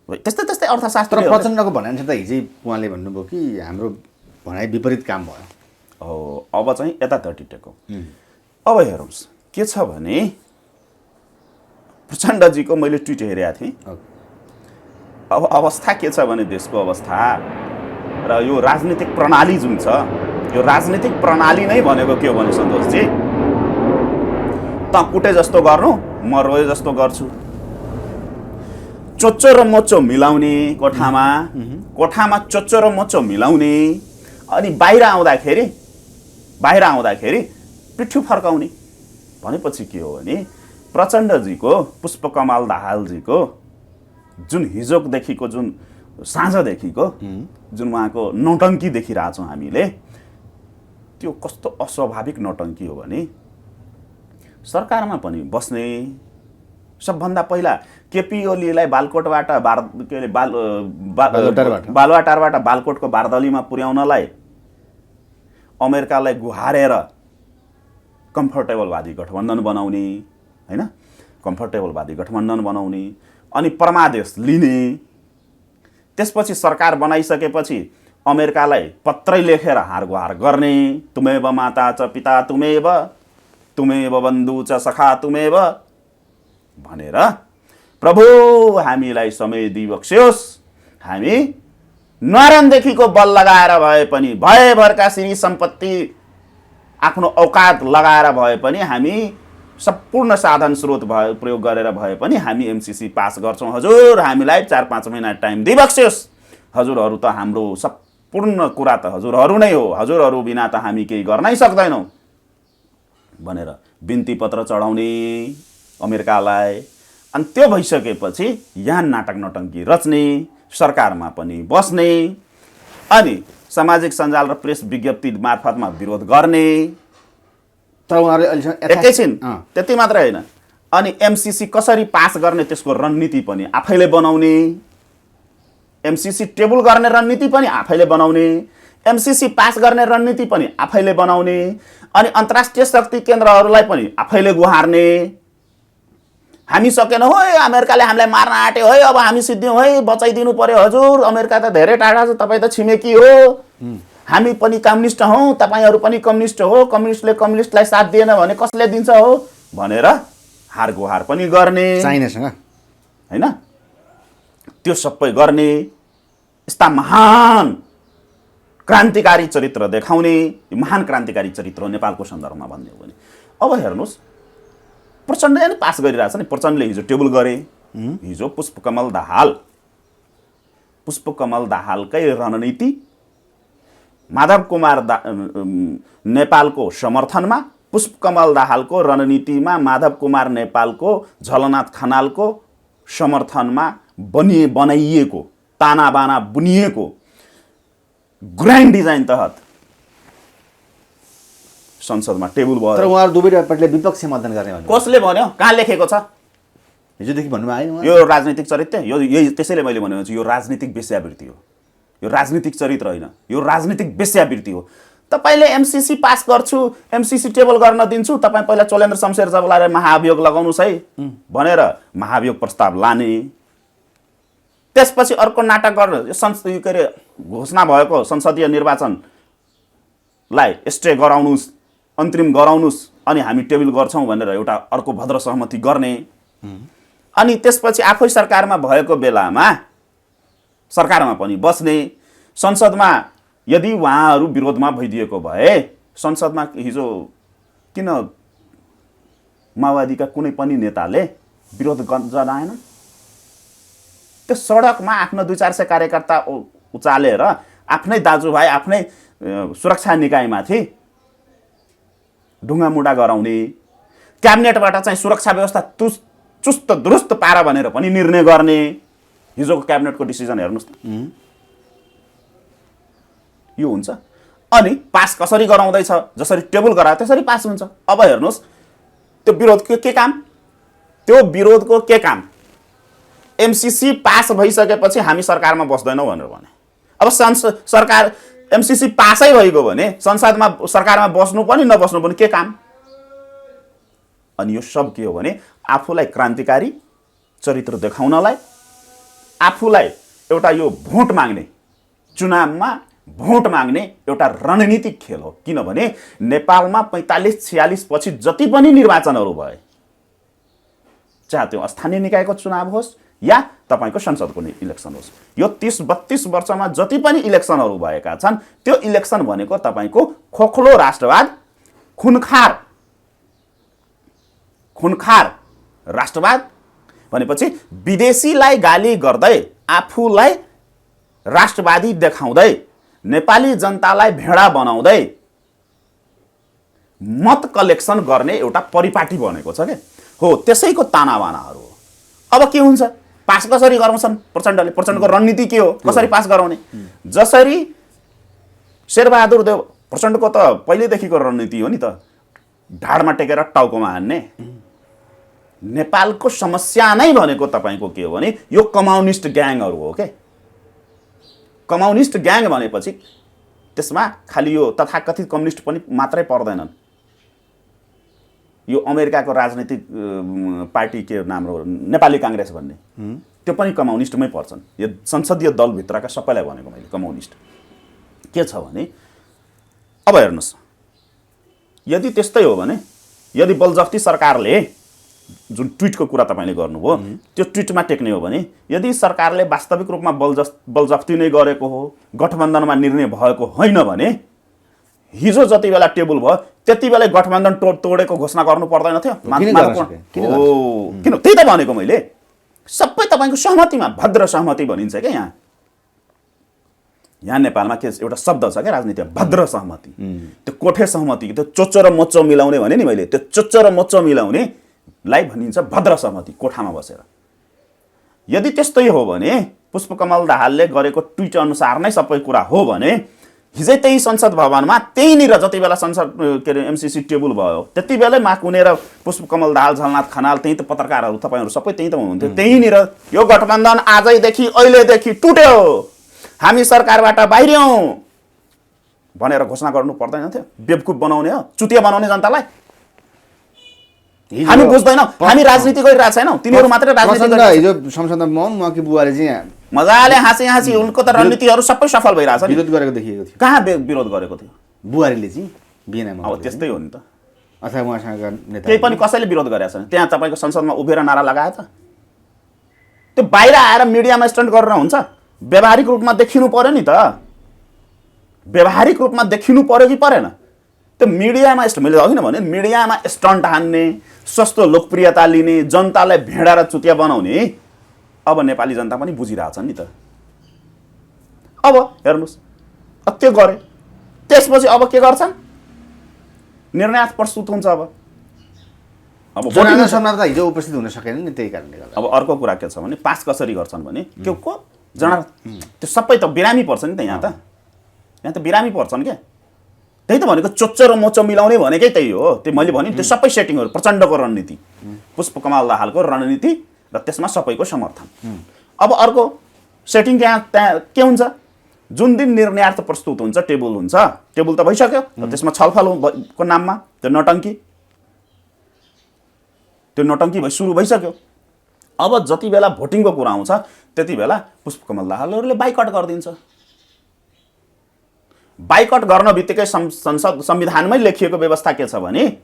Speaker 1: त्यस्तै अर्थशास्त्र।
Speaker 2: प्रचण्डको भनाइ त हिजै उहाँले भन्नुभयो कि हाम्रो भनाइ विपरीत काम भयो।
Speaker 1: हो, अब चाहिँ यतातर्टि टेकौँ। अब हेरौँस् के छ भने प्रचण्डजीको मैले ट्विट हेरेको थिएँ। अब अवस्था के छ भने देशको अवस्था र यो राजनीतिक प्रणाली जुन छ यो राजनीतिक प्रणाली नै भनेको के हो भने सन्तोषजी, त कुटे जस्तो गर्नु, म रोए जस्तो गर्छु। चोच्चो र मोचो मिलाउने कोठामा चोच्चो र मोचो मिलाउने, अनि बाहिर आउँदाखेरि पिठ्यु फर्काउने। भनेपछि के हो भने प्रचण्डजीको, पुष्पकमल दाहालजीको जुन हिजोदेखिको, जुन साँझदेखिको जुन उहाँको नौटङ्की देखिरहेछौँ हामीले, त्यो कस्तो अस्वाभाविक नौटङ्की हो भने सरकारमा पनि बस्ने, सबभन्दा पहिला केपी ओलीलाई बालकोटबाट बालुवाटारबाट बालकोटको बारदलीमा पुर्याउनलाई अमेरिकालाई गुहारेर कम्फर्टेबलवादी गठबन्धन बनाउने, हैन, कम्फर्टेबलवादी गठबन्धन बनाउने, अनि परमादेश लिने। त्यसपछि सरकार बनाइसकेपछि अमेरिकालाई पत्रै लेखेर हारगुहार गर्ने, तुमेव माता च पिता तुमेव बन्धु च सखा तुमेव भनेर, प्रभु हामीलाई समय दिइबक्स्योस्, हामी न्वारानदेखिको बल लगाएर भए पनि, भयभरका श्री सम्पत्ति आफ्नो औकात लगाएर भए पनि, हामी सम्पूर्ण साधन स्रोत प्रयोग गरेर भए पनि हामी एमसीसी पास गर्छौँ हजुर, हामीलाई 4-5 महिना टाइम दिइबक्स्योस्, हजुरहरू त हाम्रो सम्पूर्ण कुरा त हजुरहरू नै हो, हजुरहरू बिना त हामी केही गर्नै सक्दैनौँ भनेर बिन्ती पत्र चढाउने अमेरिकालाई। अनि त्यो भइसकेपछि यहाँ नाटक नौटङ्की रच्ने, सरकारमा पनि बस्ने, अनि सामाजिक सञ्जाल र प्रेस विज्ञप्ति मार्फतमा विरोध गर्ने।
Speaker 2: तर उहाँहरूले अहिलेसम्म
Speaker 1: एकैछिन त्यति मात्रै होइन, अनि एमसीसी कसरी पास गर्ने त्यसको रणनीति पनि आफैले बनाउने, एमसीसी टेबल गर्ने रणनीति पनि आफैले बनाउने, एमसीसी पास गर्ने रणनीति पनि आफैले बनाउने, अनि अन्तर्राष्ट्रिय शक्ति केन्द्रहरूलाई पनि आफैले गुहार्ने। हामी सकेनौँ है, अमेरिकाले हामीलाई मार्न आँट्यो है, अब हामी सिद्धियौँ है, बचाइदिनु पर्यो हजुर, अमेरिका त धेरै टाढा छ, तपाईँ त छिमेकी हो, हामी पनि कम्युनिस्ट हौँ, तपाईँहरू पनि कम्युनिस्ट हो, कम्युनिस्टले कम्युनिस्टलाई साथ दिएन भने कसले दिन्छ हो भनेर हारगुहार पनि गर्ने,
Speaker 2: चाइनासँग
Speaker 1: हैन, त्यो सबै गर्ने। यस्ता महान क्रान्तिकारी चरित्र देखाउने, महान क्रान्तिकारी चरित्र हो नेपालको सन्दर्भमा भन्ने हो भने। अब हेर्नुहोस्, प्रचण्डले नि पास गरिरहेछ नि, प्रचण्डले हिजो टेबल गरे, हिजो पुष्पकमल दाहालकै रणनीति माधव कुमार नेपालको समर्थनमा, पुष्पकमल दाहालको रणनीतिमा माधव कुमार नेपालको, झलनाथ खनालको समर्थनमा बनाइएको, तानाबाना बुनिएको ग्रान्ड डिजाइन तहत संसदमा टेबल भयो।
Speaker 2: तर उहाँहरू दुवै पार्टीले विपक्षी मतदान गर्ने भन्नु
Speaker 1: कसले भन्यो? कहाँ लेखेको छ?
Speaker 2: हिजोदेखि भन्नु आएन।
Speaker 1: यो राजनीतिक चरित्र, यो त्यसैले मैले भनेको छु, यो राजनीतिक वेश्यावृत्ति हो, यो राजनीतिक चरित्र होइन, यो राजनीतिक वेश्यावृत्ति हो। तपाईँले एमसीसी पास गर्छु, एमसीसी टेबल गर्न दिन्छु, तपाईँ पहिला चोलेन्द्र शमशेर जबलालाई महाभियोग लगाउनुहोस् है भनेर महाभियोग प्रस्ताव लाने, त्यसपछि अर्को नाटक गर्न, के अरे घोषणा भएको संसदीय निर्वाचनलाई स्टे गराउनुहोस्, अन्तरिम गराउनुहोस्, अनि हामी टेबल गर्छौँ भनेर एउटा अर्को भद्र सहमति गर्ने। अनि त्यसपछि आफै सरकारमा भएको बेलामा सरकारमा पनि बस्ने, संसदमा यदि उहाँहरू विरोधमा भइदिएको भए संसदमा हिजो किन माओवादीका कुनै पनि नेताले विरोध जनाएन? त्यो सडकमा आफ्नो 200-400 कार्यकर्ता उचालेर आफ्नै दाजुभाइ, आफ्नै सुरक्षा निकायमाथि ढुङ्गामुढा गराउने, क्याबिनेटबाट चाहिँ सुरक्षा व्यवस्था चुस्त दुरुस्त पार भनेर पनि निर्णय गर्ने। हिजोको क्याबिनेटको डिसिजन हेर्नुहोस् त, यो हुन्छ। अनि पास कसरी गराउँदैछ? जसरी टेबल गरायो त्यसरी पास हुन्छ। अब हेर्नुहोस्, त्यो विरोधको के काम? त्यो विरोधको के काम? एमसीसी पास भइसकेपछि हामी सरकारमा बस्दैनौँ भनेर भने। अब सरकार एमसीसी पासै भएको भने संसदमा सरकारमा बस्नु पनि नबस्नु पनि के काम? अनि यो सब के हो भने आफूलाई क्रान्तिकारी चरित्र देखाउनलाई, आफूलाई एउटा यो भोट माग्ने, चुनावमा भोट माग्ने एउटा रणनीतिक खेल हो। किनभने नेपालमा 45-46 पछि जति पनि निर्वाचनहरू भए, चाहे त्यो स्थानीय निकायको चुनाव होस् या तपाईँको संसदको इलेक्सन होस्। यो 30-32 वर्षमा जति पनि इलेक्सनहरू भएका छन् त्यो इलेक्सन भनेको तपाईँको खोखलो राष्ट्रवाद, खुनखार राष्ट्रवाद भनेपछि विदेशीलाई गाली गर्दै आफूलाई राष्ट्रवादी देखाउँदै नेपाली जनतालाई भेडा बनाउँदै मत कलेक्सन गर्ने एउटा परिपाटी बनेको छ के हो। त्यसैको तानाबानाहरू हो। अब के हुन्छ, पास कसरी गराउँछन् प्रचण्डले? प्रचण्डको रणनीति के हो, कसरी पास गराउने? जसरी शेरबहादुर देव प्रचण्डको त पहिलेदेखिको रणनीति हो नि त, ढाडमा टेकेर टाउकोमा हान्ने। नेपालको समस्या नै भनेको तपाईँको के हो भने यो कम्युनिस्ट ग्याङहरू हो के। कम्युनिस्ट ग्याङ भनेपछि त्यसमा खालि यो तथाकथित कम्युनिस्ट पनि मात्रै पर्दैनन्। यो अमेरिकाको राजनीतिक पार्टी के नाम हो, नेपाली काङ्ग्रेस भन्ने, त्यो पनि कम्युनिस्टमै पर्छन्। यो संसदीय दलभित्रका सबैलाई भनेको मैले कम्युनिस्ट के छ भने, अब हेर्नुहोस्, यदि त्यस्तै हो भने, यदि बलजफ्ती सरकारले जुन ट्विटको कुरा तपाईँले गर्नुभयो त्यो ट्विटमा टेक्ने हो भने, यदि सरकारले वास्तविक रूपमा बलजफ्ती नै गरेको हो, गठबन्धनमा निर्णय भएको होइन भने हिजो जति बेला टेबल भयो त्यति बेला गठबन्धन तोडेको घोषणा गर्नु पर्दैन थियो? किन? त्यही त भनेको मैले, सबै तपाईँको सहमतिमा, भद्र सहमति भनिन्छ क्या। यहाँ नेपालमा के एउटा शब्द छ क्या राजनीतिमा, भद्र सहमति। त्यो कोठे सहमति, त्यो चोच्चो र मोच्चो मिलाउने भने नि मैले, त्यो चोच्चो र मोच्चो मिलाउने लाई भनिन्छ भद्र सहमति, कोठामा बसेर। यदि त्यस्तै हो भने, पुष्पकमल दाहालले गरेको ट्विट अनुसार नै सबै कुरा हो भने, हिजै त्यही संसद भवनमा त्यहीँनिर जति बेला संसद के अरे एमसीसी टेबल भयो त्यति बेलै माकुनेर पुष्पकमल दाहाल, झलनाथ खनाल, त्यही त पत्रकारहरू तपाईँहरू सबै त्यही त हुनुहुन्थ्यो। त्यहीँनिर यो गठबन्धन आजैदेखि अहिलेदेखि टुट्यो, हामी सरकारबाट बाहिरियौँ भनेर घोषणा गर्नु पर्दैन थियो? बेवकुफ बनाउने हो, चुतिया बनाउने जनतालाई। हामी बुझ्दैनौँ, हामी राजनीति गरिरहेको छैनौँ, तिनीहरू मात्रै राजनीति गरिरहेको छ।
Speaker 2: हिजो संसदमा उहाँकी बुवाले चाहिँ
Speaker 1: मजाले हाँसी उनको त रणनीतिहरू सबै सफल भइरहेछ।
Speaker 2: विरोध गरेको देखिएको थियो।
Speaker 1: कहाँ विरोध गरेको थियो?
Speaker 2: बुहारीले चाहिँ बिएनमा।
Speaker 1: अब त्यस्तै हो नि त,
Speaker 2: अथवा उहाँसँग नेता
Speaker 1: केही पनि कसैले विरोध गरेको छैन। त्यहाँ तपाईँको संसदमा उभिएर नारा लगायो त? त्यो बाहिर आएर मिडियामा स्टन्ट गरेर हुन्छ? व्यावहारिक रूपमा देखिनु पर्यो नि त, व्यावहारिक रूपमा देखिनु पर्यो कि परेन? त्यो मिडियामा मैले अघि नै भने, मिडियामा स्टन्ट हान्ने, सस्तो लोकप्रियता लिने, जनतालाई भेडा र चुतिया बनाउने अब नेपाली जनता पनि बुझिरहेछन् नि त। अब हेर्नुहोस्, त्यो गरे, त्यसपछि अब के गर्छन्? निर्णय प्रस्तुत हुन्छ। अब
Speaker 2: जनार्दन शर्मा त हिजो उपस्थित हुन सकेन नि, त्यही कारणले गर्दा।
Speaker 1: अब अर्को कुरा के छ भने, पास कसरी गर्छन् भने के को त्यो सबै त बिरामी पर्छ नि त। यहाँ त बिरामी पर्छन् क्या। त्यही त भनेको चोच्चो र मोचो मिलाउने भनेकै त्यही हो। त्यो मैले भने त्यो सबै सेटिङहरू, प्रचण्डको रणनीति, पुष्पकमल दाहालको रणनीति र त्यसमा सबैको समर्थन। अब अर्को सेटिङ त्यहाँ के हुन्छ? जुन दिन निर्णयार्थ प्रस्तुत हुन्छ, टेबल हुन्छ, टेबल त भइसक्यो, त्यसमा छलफलको नाममा त्यो नौटङ्की सुरु भइसक्यो। अब जति बेला भोटिङको कुरा आउँछ त्यति बेला पुष्पकमल दाहालहरूले बाइकट गरिदिन्छ। बाइकट गर्न बित्तिकै संसद संविधानमै लेखिएको व्यवस्था के छ भने,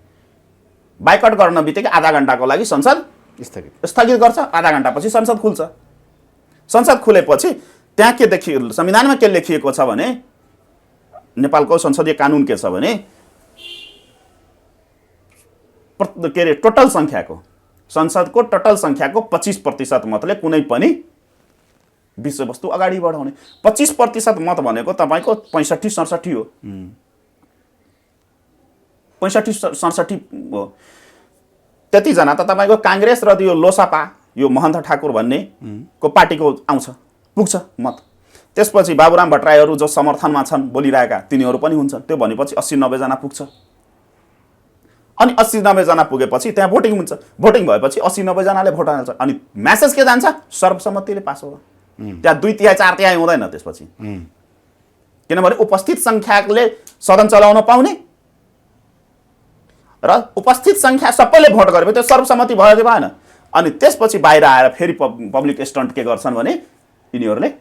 Speaker 1: बाइकट गर्न बित्तिकै आधा घन्टाको लागि संसद स्थगित गर्छ, आधा घन्टापछि संसद खुल्छ। संसद खुलेपछि त्यहाँ के देखियो, संविधानमा के लेखिएको छ भने, नेपालको संसदीय कानुन के छ भने, के अरे टोटल सङ्ख्याको, संसदको टोटल सङ्ख्याको 25% मतले कुनै पनि विषयवस्तु अगाडि बढाउने। 25% मत भनेको तपाईँको 65-67 हो। 65-67 हो। त्यतिजना त तपाईँको काङ्ग्रेस र यो लोसापा, यो महन्त ठाकुर भन्ने को पार्टीको आउँछ, पुग्छ मत। त्यसपछि बाबुराम भट्टराईहरू जो समर्थनमा छन् बोलिरहेका, तिनीहरू पनि हुन्छन्। त्यो भनेपछि 80-90 जना पुग्छ। अनि 80-90 जना पुगेपछि त्यहाँ भोटिङ हुन्छ। भोटिङ भएपछि 80-90 जनाले भोट हाल्छ। अनि म्यासेज के जान्छ? सर्वसम्मतिले पास हो। त्यहाँ 2/3 4/3 हुँदैन त्यसपछि, किनभने उपस्थित सङ्ख्याले सदन चलाउन पाउने र उपस्थित सङ्ख्या सबैले भोट गरेपछि त्यो सर्वसम्मति भयो कि भएन? अनि त्यसपछि बाहिर आएर फेरि पब्लिक स्टन्ट के गर्छन् भने, यिनीहरूले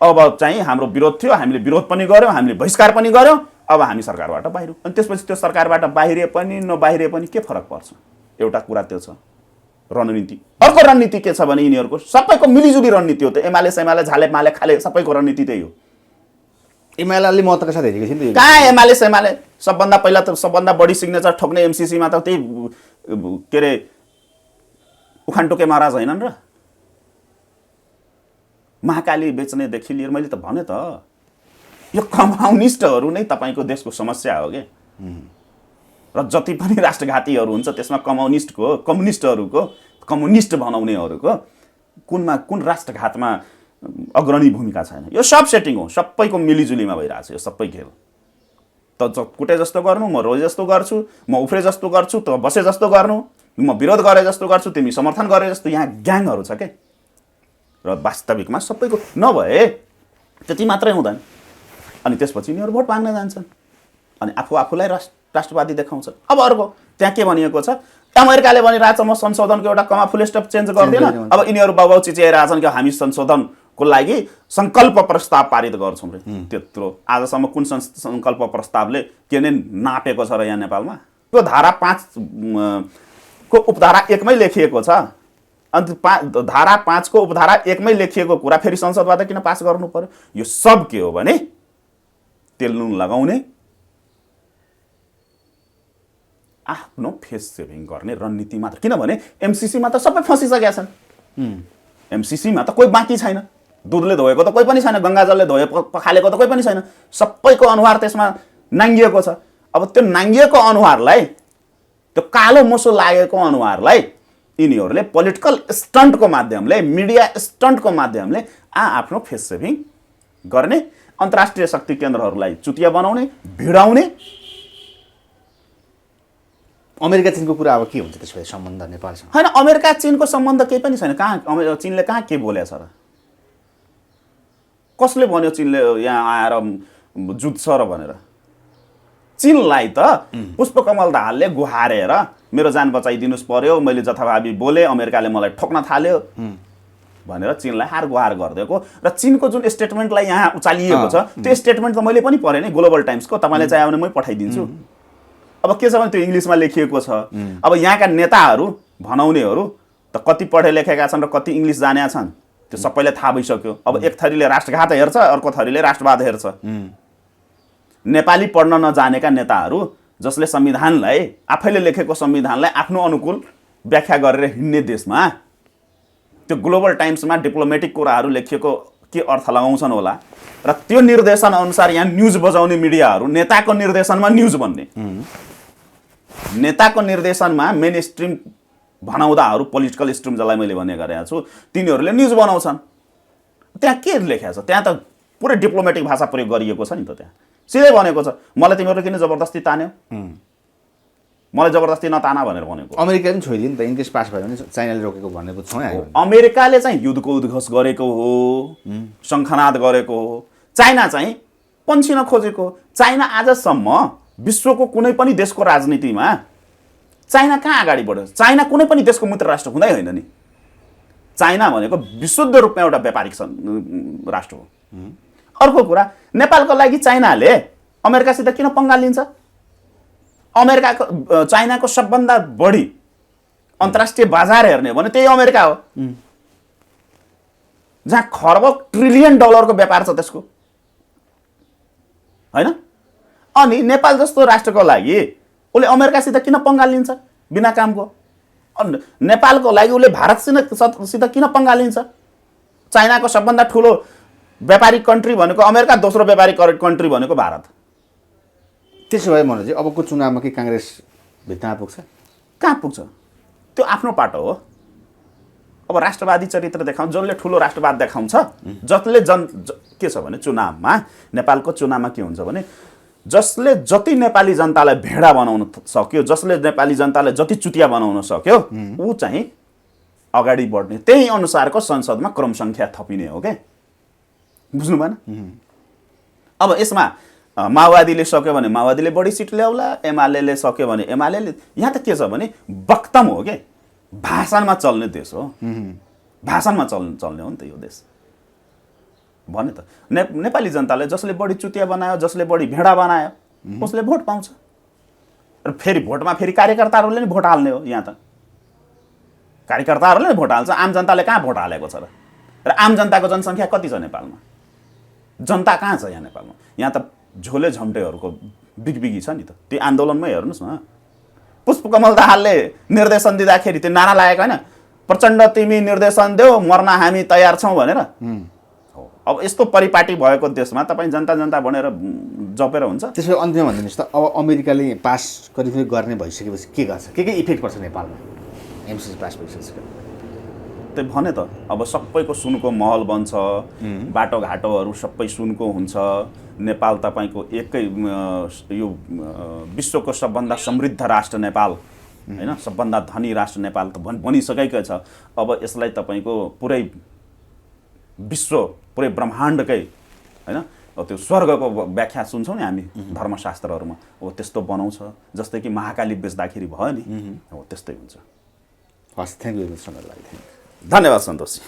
Speaker 1: अब चाहिँ हाम्रो विरोध थियो, हामीले विरोध पनि गऱ्यौँ, हामीले बहिष्कार पनि गऱ्यौँ, अब हामी सरकारबाट बाहिर। अनि त्यसपछि त्यो सरकारबाट बाहिरिए पनि नबाहिरिए पनि के फरक पर्छ? एउटा कुरा त्यो छ। रणनीति। अर्को रणनीति के छ भने यिनीहरूको सबैको मिलिजुली रणनीति हो। त एमाले सेमाले झाले माले खाले सबैको रणनीति त्यही हो।
Speaker 2: एमआईएलले महत्त्वका साथ हेरेको थियो नि त।
Speaker 1: कहाँ एमाले सेमाले सबभन्दा पहिला त सबभन्दा बढी सिग्नेचर ठोक्ने एमसीसीमा त त्यही के अरे उखानटोके महाराज होइनन् र? महाकाली बेच्नेदेखि लिएर मैले त भने त यो कम्युनिस्टहरू नै तपाईँको देशको समस्या हो के। र जति पनि राष्ट्रघातीहरू हुन्छ त्यसमा कम्युनिस्टहरूको कम्युनिस्ट बनाउनेहरूको कुन राष्ट्रघातमा अग्रणी भूमिका छैन। यो सब सेटिङ हो, सबैको मिलिजुलीमा भइरहेछ यो सबै खेल। त कुटे जस्तो गर्नु, म रोजे जस्तो गर्छु, म उफ्रे जस्तो गर्छु, त बसे जस्तो गर्नु, म विरोध गरे जस्तो गर्छु, तिमी समर्थन गरे जस्तो, यहाँ ग्याङहरू छ के। र वास्तविकमा सबैको नभए त्यति मात्रै हुँदैन। अनि त्यसपछि यिनीहरू भोट माग्न जान्छन् अनि आफूलाई राष्ट्रवादी देखाउँछन्। अब अर्को त्यहाँ के भनिएको छ, अमेरिकाले भनिरहेछ म संशोधनको एउटा कमा फुल स्टप चेन्ज गर्दिनँ। अब यिनीहरू बाउ चिच्याइरहेछन् कि हामी संशोधनको लागि सङ्कल्प प्रस्ताव पारित गर्छौँ रे। त्यत्रो आजसम्म कुन सङ्कल्प प्रस्तावले के नै नापेको छ र यहाँ नेपालमा? त्यो धारा 5 को उपधारा 1 मै लेखिएको छ। अन्त धारा 5 को उपधारा 1 मै लेखिएको कुरा फेरि संसदबाट किन पास गर्नु पर्यो? यो सब के हो भने तेल नुन लगाउने, आफ्नो फेस सेभिङ गर्ने रणनीति मात्र। किनभने एमसीसीमा त सबै फसिसकेका छन्। एमसीसीमा त कोही बाँकी छैन। दुधले धोएको त कोही पनि छैन, गङ्गाजलले पखालेको त कोही पनि छैन। सबैको अनुहार त्यसमा नाङ्गिएको छ। अब त्यो नाङ्गिएको अनुहारलाई, त्यो कालो मोसो लागेको अनुहारलाई यिनीहरूले पोलिटिकल स्टन्टको माध्यमले, मिडिया स्टन्टको माध्यमले आफ्नो फेस सेभिङ गर्ने, अन्तर्राष्ट्रिय शक्ति केन्द्रहरूलाई चुतिया बनाउने, भिडाउने।
Speaker 2: अमेरिका चीनको कुरा अब के हुन्छ त्यसपछि सम्बन्ध नेपालसँग?
Speaker 1: हैन, अमेरिका चीनको सम्बन्ध केही पनि छैन। कहाँ चीनले कहाँ के बोलेछ र? कसले भन्यो चीनले यहाँ आएर जुत्छ र भनेर? चीनलाई त पुष्पकमल दाहालले गुहारेर मेरो जान बचाइदिनुस् पर्यो, मैले जथाभावी बोले, अमेरिकाले मलाई ठोक्न थाल्यो भनेर चीनलाई हार गुहार गरिदिएको। र चीनको जुन स्टेटमेन्टलाई यहाँ उचालिएको छ त्यो स्टेटमेन्ट त मैले पनि पढेँ नि, ग्लोबल टाइम्सको। तपाईँले चाह्यो भने मै पठाइदिन्छु। अब के छ भने त्यो इङ्ग्लिसमा लेखिएको छ। अब यहाँका नेताहरू भनाउनेहरू त कति पढे लेखेका छन् र कति इङ्ग्लिस जानेका छन् त्यो सबैलाई थाहा भइसक्यो। अब एक थरीले राष्ट्रघात हेर्छ, अर्को थरीले राष्ट्रवाद हेर्छ। नेपाली पढ्न नजानेका नेताहरू जसले संविधानलाई, आफैले लेखेको संविधानलाई आफ्नो अनुकूल व्याख्या गरेर हिँड्ने देशमा त्यो ग्लोबल टाइम्समा डिप्लोमेटिक कुराहरू लेखिएको के अर्थ लगाउँछन् होला? र त्यो निर्देशन अनुसार यहाँ न्युज बजाउने मिडियाहरू, नेताको निर्देशनमा न्युज भन्ने, नेताको निर्देशनमा मेन स्ट्रिम भनाउँदाहरू, पोलिटिकल स्ट्रिम जसलाई मैले भने गरेको छु, तिनीहरूले न्युज बनाउँछन्। त्यहाँ के लेखेको छ? त्यहाँ त पुरै डिप्लोमेटिक भाषा प्रयोग गरिएको छ नि त। त्यहाँ सिधै भनेको छ, मलाई तिमीहरूले किन जबरजस्ती तान्यो, मलाई जबरजस्ती नताना भनेर भनेको।
Speaker 2: अमेरिकाले पनि छोइदियो नि त, इनकेस पास भयो भने चाइनाले रोकेको भन्ने बुझ्छौँ।
Speaker 1: अमेरिकाले चाहिँ युद्धको उद्घोष गरेको हो, शङ्खनाद गरेको हो। चाइना चाहिँ पन्छिन खोजेको। चाइना आजसम्म विश्वको कुनै पनि देशको राजनीतिमा चाइना कहाँ अगाडि बढ्यो? चाइना कुनै पनि देशको मित्र राष्ट्र हुँदै होइन नि। चाइना भनेको विशुद्ध रूपमा एउटा व्यापारिक राष्ट्र हो। अर्को कुरा, नेपालको लागि चाइनाले अमेरिकासित किन पंगा लिन्छ? चाइनाको सबभन्दा बढी अन्तर्राष्ट्रिय बजार हेर्ने भने त्यही अमेरिका हो, जहाँ खरबौँ ट्रिलियन डलरको व्यापार छ त्यसको, हैन? अनि नेपाल जस्तो राष्ट्रको लागि उसले अमेरिकासित किन पंगा लिन्छ बिना कामको? नेपालको लागि उसले भारतसित किन पंगा लिन्छ? चाइनाको सबभन्दा ठुलो व्यापारिक कन्ट्री भनेको अमेरिका, दोस्रो व्यापारिक कन्ट्री भनेको भारत।
Speaker 2: त्यसो भए मनोज, अबको चुनावमा के काङ्ग्रेस भित्तामा पुग्छ?
Speaker 1: कहाँ पुग्छ? त्यो आफ्नो पाटो हो। अब राष्ट्रवादी चरित्र देखाउँछ, जसले ठुलो राष्ट्रवाद देखाउँछ, जसले के छ भने चुनावमा, नेपालको चुनावमा के हुन्छ भने जसले जति नेपाली जनतालाई भेडा बनाउन सक्यो, जसले नेपाली जनतालाई जति चुतिया बनाउन सक्यो, ऊ चाहिँ अगाडि बढ्ने। त्यही अनुसारको संसदमा क्रम सङ्ख्या थपिने हो क्या। बुझ्नु भएन? अब यसमा माओवादीले सक्यो भने माओवादीले बढी सिट ल्याउला, एमाले सक्यो भने एमाले। यहाँ त के छ भने वक्तम हो क्या, भाषणमा चल्ने देश हो। भाषणमा चल्ने हो नि त यो देश भने त। नेपाली जनताले जसले बढी चुतिया बनायो, जसले बढी भेडा बनायो, उसले भोट पाउँछ। र फेरि भोटमा फेरि कार्यकर्ताहरूले नि भोट हाल्ने हो यहाँ त। कार्यकर्ताहरूले भोट हाल्छ, आम जनताले कहाँ भोट हालेको छ र आम जनताको जनसङ्ख्या कति छ नेपालमा? जनता कहाँ छ यहाँ नेपालमा? यहाँ त झोले झम्टेहरूको बिगबिगी छ नि त। त्यो आन्दोलनमै हेर्नुहोस् न, पुष्पकमल दाहालले निर्देशन दिँदाखेरि त्यो नारा लागेको होइन, प्रचण्ड तिमी निर्देशन देऊ मर्न हामी तयार छौँ भनेर। अब यस्तो परिपाटी भएको देशमा तपाईँ जनता जनता भनेर जपेर हुन्छ?
Speaker 2: त्यसो भए अन्त्यमा भनिदिनुहोस् त, अब अमेरिकाले पास गर्ने भइसकेपछि के गर्छ? के इफेक्ट पर्छ नेपालमा एमसिसी पास भइसकेपछि?
Speaker 1: त्यही भने त, अब सबैको सुनको महल बन्छ, बाटोघाटोहरू सबै सुनको हुन्छ, नेपाल तपाईँको एकै यो विश्वको सबभन्दा समृद्ध राष्ट्र नेपाल होइन, सबभन्दा धनी राष्ट्र नेपाल त भनिसकेकै छ। अब यसलाई तपाईँको पुरै विश्व, पुरै ब्रह्माण्डकै होइन त्यो स्वर्गको व्याख्या सुन्छौँ नि हामी धर्मशास्त्रहरूमा, अब त्यस्तो बनाउँछ। जस्तै कि महाकाली बेच्दाखेरि भयो नि, अब त्यस्तै हुन्छ।
Speaker 2: हस्, थ्याङ्क यू।
Speaker 1: धन्यवाद सन्तोषजी।